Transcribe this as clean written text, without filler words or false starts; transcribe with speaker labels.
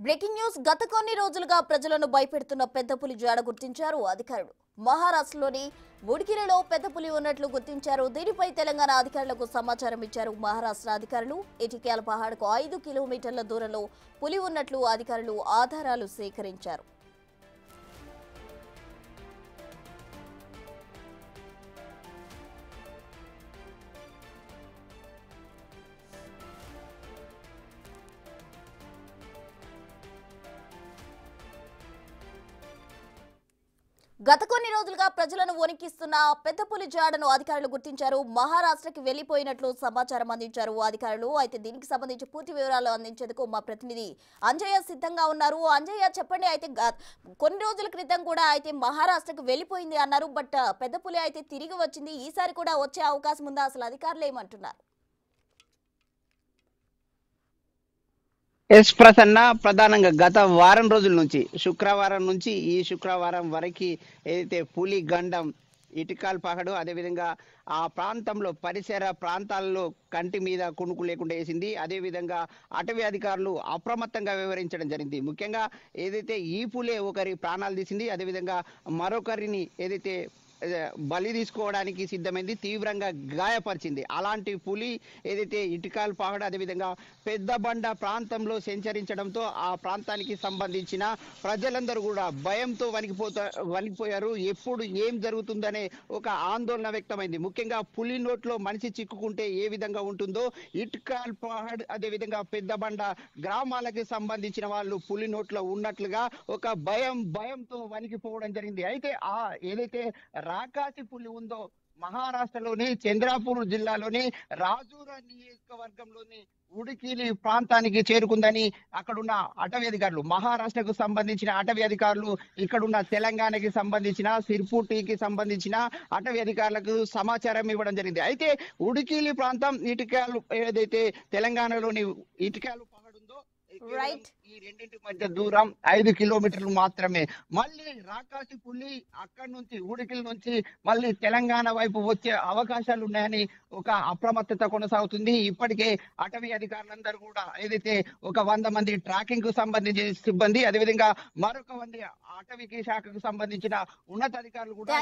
Speaker 1: Breaking news గత కొన్ని రోజులుగా ప్రజలను భయపెడుతున్న పెద్ద పులి జాడ గుర్తించారు అధికారులు. మహారాష్ట్రలోని ముడికిరిలో పెద్ద పులి ఉన్నట్లు గుర్తించారు. దీనిపై తెలంగాణ అధికారులకు సమాచారం ఇచ్చారు మహారాష్ట్ర అధికారులు. ఇటిక్యాల పహాడ్కు 5 కిలోమీటర్ల దూరంలో పులి ఉన్నట్లు అధికారులు ఆధారాలు సేకరించారు. గత కొన్ని రోజులుగా ప్రజలను వణికిస్తున్న పెద్ద పులి జాడను అధికారులు గుర్తించారు. మహారాష్ట్రకి వెళ్లిపోయినట్లు సమాచారం అందించారు అధికారులు. అయితే దీనికి సంబంధించి పూర్తి వివరాలు అందించేందుకు మా ప్రతినిధి అంజయ్య సిద్ధంగా ఉన్నారు. అంజయ్య, చెప్పండి. అయితే కొన్ని రోజుల క్రితం కూడా అయితే మహారాష్ట్రకి వెళ్లిపోయింది అన్నారు. బట్ పెద్ద పులి అయితే తిరిగి వచ్చింది. ఈసారి కూడా వచ్చే అవకాశం ఉందా? అసలు అధికారులు ఏమంటున్నారు?
Speaker 2: ఎస్ ప్రసన్న, ప్రధానంగా గత వారం రోజుల నుంచి శుక్రవారం నుంచి ఈ శుక్రవారం వరకు ఏదైతే పులి గండం ఇటికాల్ పహడు అదేవిధంగా ఆ ప్రాంతంలో పరిసర ప్రాంతాల్లో కంటి మీద కునుకు లేకుండా వేసింది. అదేవిధంగా అటవీ అధికారులు అప్రమత్తంగా వ్యవహరించడం జరిగింది. ముఖ్యంగా ఏదైతే ఈ పులే ఒకరి ప్రాణాలు తీసింది, అదేవిధంగా మరొకరిని ఏదైతే బలి తీసుకోవడానికి సిద్ధమైంది, తీవ్రంగా గాయపరిచింది. అలాంటి పులి ఏదైతే ఇటికాల్ పహాడ్ అదేవిధంగా పెద్ద బండ ప్రాంతంలో సంచరించడంతో ఆ ప్రాంతానికి సంబంధించిన ప్రజలందరూ కూడా భయంతో వణికిపోయారు. ఎప్పుడు ఏం జరుగుతుందనే ఒక ఆందోళన వ్యక్తమైంది. ముఖ్యంగా పులి నోట్లో మనిషి చిక్కుకుంటే ఏ విధంగా ఉంటుందో ఇటికాల్ పహాడ్ అదేవిధంగా పెద్ద బండ గ్రామాలకి సంబంధించిన వాళ్ళు పులి నోట్లో ఉన్నట్లుగా ఒక భయంతో వణికిపోవడం జరిగింది. అయితే ఏదైతే రాకాసి పులి ఉందో మహారాష్ట్రలోని చంద్రాపూర్ జిల్లాలోని రాజూరా నియోజకవర్గంలోని ఉడికిలి ప్రాంతానికి చేరుకుందని అక్కడున్న అటవీ అధికారులు, మహారాష్ట్రకు సంబంధించిన అటవీ అధికారులు, ఇక్కడున్న తెలంగాణకి సంబంధించిన సిర్పూటికి సంబంధించిన అటవీ అధికారులకు సమాచారం ఇవ్వడం జరిగింది. అయితే ఉడికిలి ప్రాంతం ఇటికాలు ఏదైతే తెలంగాణలోని ఇటికాలు పహడుందో ఈ రెండింటి మధ్య దూరం 5 కిలోమీటర్లు మాత్రమే. మళ్ళీ రాకాసి పులి అక్కడి నుంచి ఉడికిల నుంచి మళ్ళీ తెలంగాణ వైపు వచ్చే అవకాశాలు ఉన్నాయని ఒక అప్రమత్తత కొనసాగుతుంది. ఇప్పటికే అటవీ అధికారులందరూ కూడా ఏదైతే ఒక 100 మంది ట్రాకింగ్ కు సంబంధించిన సిబ్బంది, అదేవిధంగా మరొక 100 అటవీ శాఖకు సంబంధించిన ఉన్నతాధికారులు కూడా